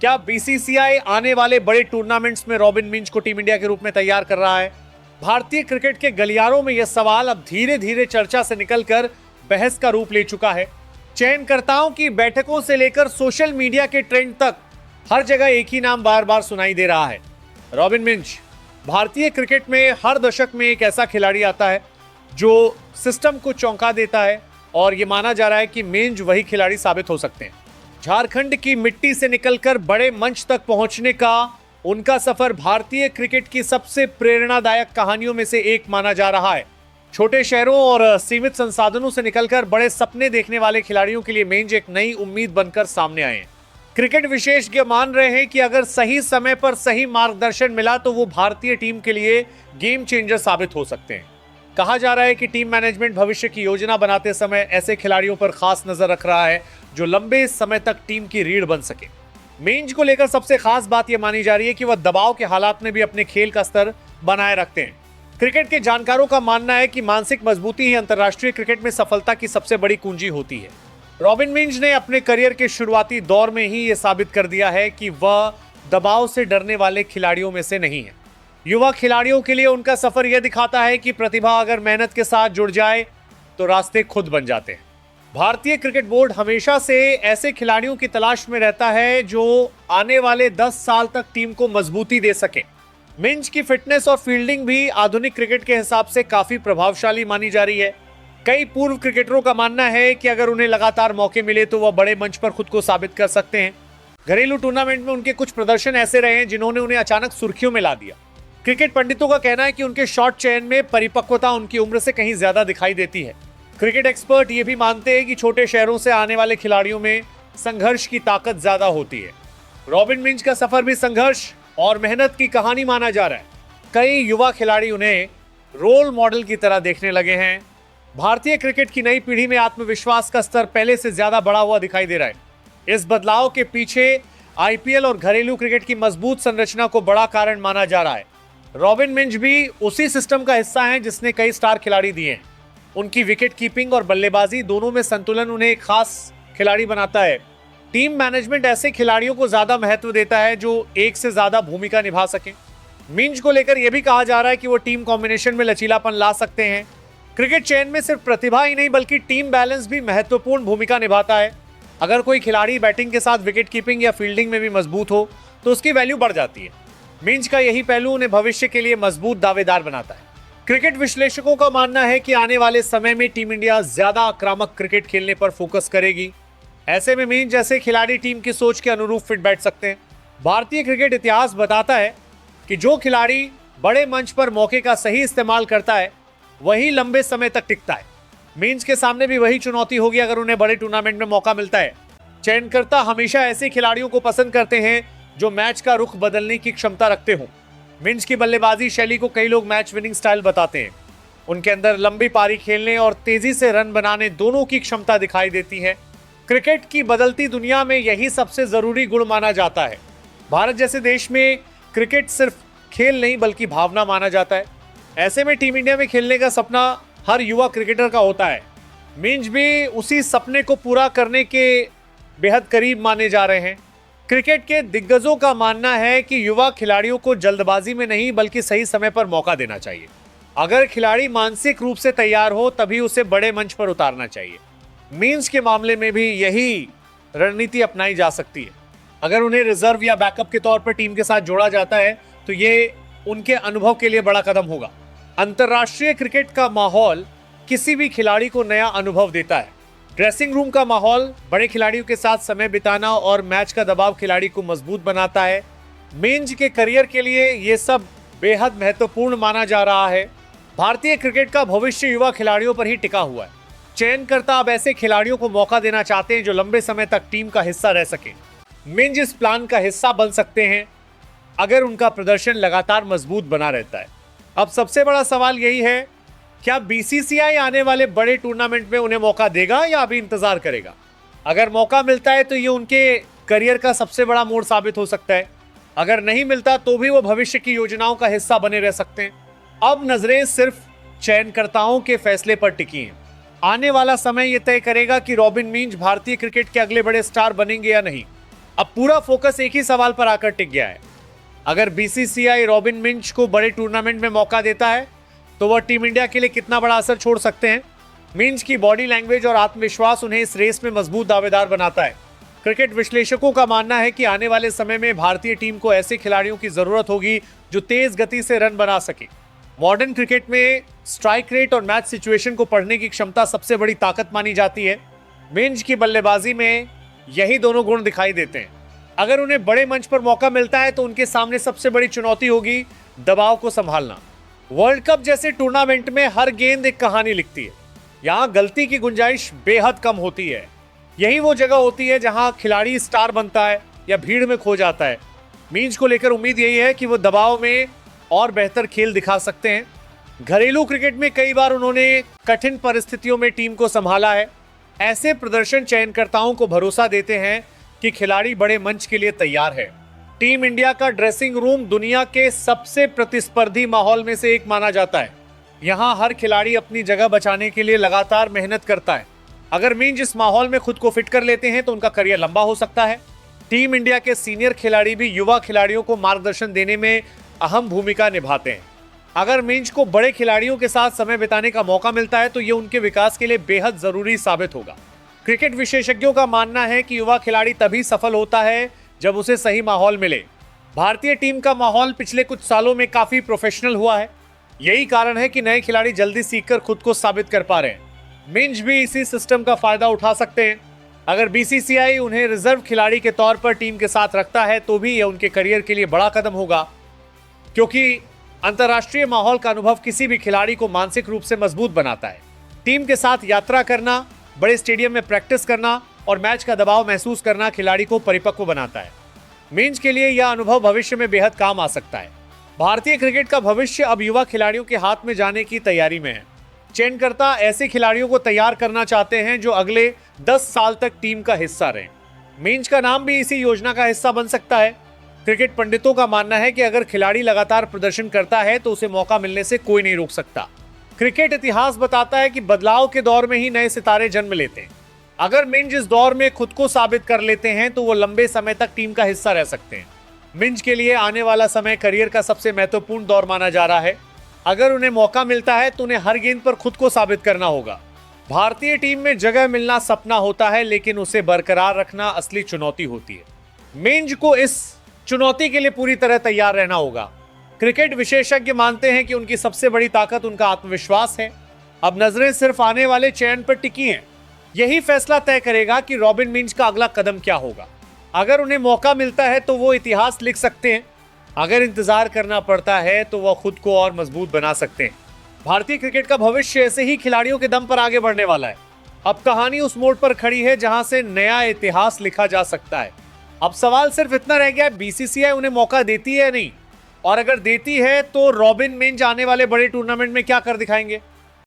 क्या बीसीसीआई आने वाले बड़े टूर्नामेंट्स में रॉबिन मिंज को टीम इंडिया के रूप में तैयार कर रहा है? भारतीय क्रिकेट के गलियारों में यह सवाल अब धीरे धीरे चर्चा से निकलकर बहस का रूप ले चुका है। चयनकर्ताओं की बैठकों से लेकर सोशल मीडिया के ट्रेंड तक हर जगह एक ही नाम बार बार सुनाई दे रहा है, रॉबिन मिंज। भारतीय क्रिकेट में हर दशक में एक ऐसा खिलाड़ी आता है जो सिस्टम को चौंका देता है और ये माना जा रहा है कि मिंज वही खिलाड़ी साबित हो सकते हैं। झारखंड की मिट्टी से निकलकर बड़े मंच तक पहुंचने का उनका सफर भारतीय क्रिकेट की सबसे प्रेरणादायक कहानियों में से एक माना जा रहा है। छोटे शहरों और सीमित संसाधनों से निकलकर बड़े सपने देखने वाले खिलाड़ियों के लिए मिंज एक नई उम्मीद बनकर सामने आए हैं। क्रिकेट विशेषज्ञ मान रहे हैं कि अगर सही समय पर सही मार्गदर्शन मिला तो वो भारतीय टीम के लिए गेम चेंजर साबित हो सकते हैं। कहा जा रहा है कि टीम मैनेजमेंट भविष्य की योजना बनाते समय ऐसे खिलाड़ियों पर खास नजर रख रहा है जो लंबे समय तक टीम की रीढ़ बन सके। मिंज को लेकर सबसे खास बात यह मानी जा रही है कि वह दबाव के हालात में भी अपने खेल का स्तर बनाए रखते हैं। क्रिकेट के जानकारों का मानना है कि मानसिक मजबूती ही अंतर्राष्ट्रीय क्रिकेट में सफलता की सबसे बड़ी कुंजी होती है। रॉबिन मिंज ने अपने करियर के शुरुआती दौर में ही यह साबित कर दिया है कि वह दबाव से डरने वाले खिलाड़ियों में से नहीं है। युवा खिलाड़ियों के लिए उनका सफर यह दिखाता है कि प्रतिभा अगर मेहनत के साथ जुड़ जाए तो रास्ते खुद बन जाते हैं। भारतीय क्रिकेट बोर्ड हमेशा से ऐसे खिलाड़ियों की तलाश में रहता है जो आने वाले 10 साल तक टीम को मजबूती दे सके। मिंज की फिटनेस और फील्डिंग भी आधुनिक क्रिकेट के हिसाब से काफी प्रभावशाली मानी जा रही है। कई पूर्व क्रिकेटरों का मानना है कि अगर उन्हें लगातार मौके मिले तो वह बड़े मंच पर खुद को साबित कर सकते हैं। घरेलू टूर्नामेंट में उनके कुछ प्रदर्शन ऐसे रहे हैं जिन्होंने उन्हें अचानक सुर्खियों में ला दिया। क्रिकेट पंडितों का कहना है कि उनके शॉट चयन में परिपक्वता उनकी उम्र से कहीं ज्यादा दिखाई देती है। क्रिकेट एक्सपर्ट ये भी मानते हैं कि छोटे शहरों से आने वाले खिलाड़ियों में संघर्ष की ताकत ज्यादा होती है। रॉबिन मिंज का सफर भी संघर्ष और मेहनत की कहानी माना जा रहा है। कई युवा खिलाड़ी उन्हें रोल मॉडल की तरह देखने लगे हैं। भारतीय क्रिकेट की नई पीढ़ी में आत्मविश्वास का स्तर पहले से ज्यादा बढ़ा हुआ दिखाई दे रहा है। इस बदलाव के पीछे आईपीएल और घरेलू क्रिकेट की मजबूत संरचना को बड़ा कारण माना जा रहा है। रॉबिन मिंज भी उसी सिस्टम का हिस्सा हैं जिसने कई स्टार खिलाड़ी दिए हैं। उनकी विकेट कीपिंग और बल्लेबाजी दोनों में संतुलन उन्हें एक खास खिलाड़ी बनाता है। टीम मैनेजमेंट ऐसे खिलाड़ियों को ज्यादा महत्व देता है जो एक से ज्यादा भूमिका निभा सकें। मिंज को लेकर यह भी कहा जा रहा है कि वो टीम कॉम्बिनेशन में लचीलापन ला सकते हैं। क्रिकेट चयन में सिर्फ प्रतिभा ही नहीं बल्कि टीम बैलेंस भी महत्वपूर्ण भूमिका निभाता है। अगर कोई खिलाड़ी बैटिंग के साथ विकेट कीपिंग या फील्डिंग में भी मजबूत हो तो उसकी वैल्यू बढ़ जाती है। मिंज का यही पहलू उन्हें भविष्य के लिए मजबूत दावेदार बनाता है। क्रिकेट विश्लेषकों का मानना है कि आने वाले समय में टीम इंडिया ज्यादा आक्रामक क्रिकेट खेलने पर फोकस करेगी। ऐसे में मिंज जैसे खिलाड़ी टीम की सोच के अनुरूप फिट बैठ सकते हैं। भारतीय क्रिकेट इतिहास बताता है कि जो खिलाड़ी बड़े मंच पर मौके का सही इस्तेमाल करता है वही लंबे समय तक टिकता है। मिंज के सामने भी वही चुनौती होगी अगर उन्हें बड़े टूर्नामेंट में मौका मिलता है। चयनकर्ता हमेशा ऐसे खिलाड़ियों को पसंद करते हैं जो मैच का रुख बदलने की क्षमता रखते हों। मिंज की बल्लेबाजी शैली को कई लोग मैच विनिंग स्टाइल बताते हैं। उनके अंदर लंबी पारी खेलने और तेजी से रन बनाने दोनों की क्षमता दिखाई देती है। क्रिकेट की बदलती दुनिया में यही सबसे जरूरी गुण माना जाता है। भारत जैसे देश में क्रिकेट सिर्फ खेल नहीं बल्कि भावना माना जाता है। ऐसे में टीम इंडिया में खेलने का सपना हर युवा क्रिकेटर का होता है। मिंज भी उसी सपने को पूरा करने के बेहद करीब माने जा रहे हैं। क्रिकेट के दिग्गजों का मानना है कि युवा खिलाड़ियों को जल्दबाजी में नहीं बल्कि सही समय पर मौका देना चाहिए। अगर खिलाड़ी मानसिक रूप से तैयार हो तभी उसे बड़े मंच पर उतारना चाहिए। मिंज के मामले में भी यही रणनीति अपनाई जा सकती है। अगर उन्हें रिजर्व या बैकअप के तौर पर टीम के साथ जोड़ा जाता है तो ये उनके अनुभव के लिए बड़ा कदम होगा। अंतर्राष्ट्रीय क्रिकेट का माहौल किसी भी खिलाड़ी को नया अनुभव देता है। ड्रेसिंग रूम का माहौल, बड़े खिलाड़ियों के साथ समय बिताना और मैच का दबाव खिलाड़ी को मजबूत बनाता है। मिंज के करियर के लिए ये सब बेहद महत्वपूर्ण माना जा रहा है। भारतीय क्रिकेट का भविष्य युवा खिलाड़ियों पर ही टिका हुआ है। चयनकर्ता अब ऐसे खिलाड़ियों को मौका देना चाहते हैं जो लंबे समय तक टीम का हिस्सा रह सके। मिंज इस प्लान का हिस्सा बन सकते हैं अगर उनका प्रदर्शन लगातार मजबूत बना रहता है। अब सबसे बड़ा सवाल यही है, क्या बीसीसीआई आने वाले बड़े टूर्नामेंट में उन्हें मौका देगा या अभी इंतजार करेगा? अगर मौका मिलता है तो ये उनके करियर का सबसे बड़ा मोड़ साबित हो सकता है। अगर नहीं मिलता तो भी वो भविष्य की योजनाओं का हिस्सा बने रह सकते हैं। अब नजरें सिर्फ चयनकर्ताओं के फैसले पर टिकी हैं। आने वाला समय ये तय करेगा कि रॉबिन मिंज भारतीय क्रिकेट के अगले बड़े स्टार बनेंगे या नहीं। अब पूरा फोकस एक ही सवाल पर आकर टिक गया है। अगर बीसीसीआई रॉबिन मिंच को बड़े टूर्नामेंट में मौका देता है तो वह टीम इंडिया के लिए कितना बड़ा असर छोड़ सकते हैं। मिंच की बॉडी लैंग्वेज और आत्मविश्वास उन्हें इस रेस में मजबूत दावेदार बनाता है। क्रिकेट विश्लेषकों का मानना है कि आने वाले समय में भारतीय टीम को ऐसे खिलाड़ियों की जरूरत होगी जो तेज गति से रन बना सके। मॉडर्न क्रिकेट में स्ट्राइक रेट और मैच सिचुएशन को पढ़ने की क्षमता सबसे बड़ी ताकत मानी जाती है। मिंच की बल्लेबाजी में यही दोनों गुण दिखाई देते हैं। अगर उन्हें बड़े मंच पर मौका मिलता है तो उनके सामने सबसे बड़ी चुनौती होगी दबाव को संभालना। वर्ल्ड कप जैसे टूर्नामेंट में हर गेंद एक कहानी लिखती है। यहाँ गलती की गुंजाइश बेहद कम होती है। यही वो जगह होती है जहां खिलाड़ी स्टार बनता है या भीड़ में खो जाता है। मिंच को लेकर उम्मीद यही है कि वो दबाव में और बेहतर खेल दिखा सकते हैं। घरेलू क्रिकेट में कई बार उन्होंने कठिन परिस्थितियों में टीम को संभाला है। ऐसे प्रदर्शन चयनकर्ताओं को भरोसा देते हैं कि खिलाड़ी बड़े मंच के लिए तैयार है। टीम इंडिया का ड्रेसिंग रूम दुनिया के सबसे प्रतिस्पर्धी माहौल में से एक माना जाता है। यहाँ हर खिलाड़ी अपनी जगह बचाने के लिए लगातार मेहनत करता है। अगर मिंच इस माहौल में खुद को फिट कर लेते हैं तो उनका करियर लंबा हो सकता है। टीम इंडिया के सीनियर खिलाड़ी भी युवा खिलाड़ियों को मार्गदर्शन देने में अहम भूमिका निभाते हैं। अगर मिंच को बड़े खिलाड़ियों के साथ समय बिताने का मौका मिलता है तो ये उनके विकास के लिए बेहद जरूरी साबित होगा। क्रिकेट विशेषज्ञों का मानना है कि युवा खिलाड़ी तभी सफल होता है जब उसे सही माहौल मिले। भारतीय टीम का माहौल पिछले कुछ सालों में काफी प्रोफेशनल हुआ है। यही कारण है कि नए खिलाड़ी जल्दी सीखकर खुद को साबित कर पा रहे हैं। मिंच भी इसी सिस्टम का फायदा उठा सकते हैं। अगर बीसीसीआई उन्हें रिजर्व खिलाड़ी के तौर पर टीम के साथ रखता है तो भी यह उनके करियर के लिए बड़ा कदम होगा, क्योंकि अंतर्राष्ट्रीय माहौल का अनुभव किसी भी खिलाड़ी को मानसिक रूप से मजबूत बनाता है। टीम के साथ यात्रा करना, बड़े स्टेडियम में प्रैक्टिस करना और मैच का दबाव महसूस करना खिलाड़ी को परिपक्व बनाता है। मिंच के लिए यह अनुभव भविष्य में बेहद काम आ सकता है। भारतीय क्रिकेट का भविष्य अब युवा खिलाड़ियों के हाथ में जाने की तैयारी में है। चयनकर्ता ऐसे खिलाड़ियों को तैयार करना चाहते हैं जो अगले 10 साल तक टीम का हिस्सा रहें। मिंच का नाम भी इसी योजना का हिस्सा बन सकता है। क्रिकेट पंडितों का मानना है कि अगर खिलाड़ी लगातार प्रदर्शन करता है तो उसे मौका मिलने से कोई नहीं रोक सकता। क्रिकेट इतिहास बताता है कि बदलाव के दौर में ही नए सितारे जन्म लेते हैं। अगर मिंच इस दौर में खुद को साबित कर लेते हैं तो वो लंबे समय तक टीम का हिस्सा रह सकते हैं। मिंच के लिए आने वाला समय करियर का सबसे महत्वपूर्ण दौर माना जा रहा है। अगर उन्हें मौका मिलता है तो उन्हें हर गेंद पर खुद को साबित करना होगा। भारतीय टीम में जगह मिलना सपना होता है, लेकिन उसे बरकरार रखना असली चुनौती होती है। मिंच को इस चुनौती के लिए पूरी तरह तैयार रहना होगा। क्रिकेट विशेषज्ञ मानते हैं कि उनकी सबसे बड़ी ताकत उनका आत्मविश्वास है। अब नजरें सिर्फ आने वाले चयन पर टिकी हैं। यही फैसला तय करेगा कि रॉबिन मिंच का अगला कदम क्या होगा। अगर उन्हें मौका मिलता है तो वो इतिहास लिख सकते हैं। अगर इंतजार करना पड़ता है तो वह खुद को और मजबूत बना सकते हैं। भारतीय क्रिकेट का भविष्य ऐसे ही खिलाड़ियों के दम पर आगे बढ़ने वाला है। अब कहानी उस मोड़ पर खड़ी है जहां से नया इतिहास लिखा जा सकता है। अब सवाल सिर्फ इतना रह गया है, बीसीसीआई उन्हें मौका देती है या नहीं, और अगर देती है तो रॉबिन मिंच आने वाले बड़े टूर्नामेंट में क्या कर दिखाएंगे।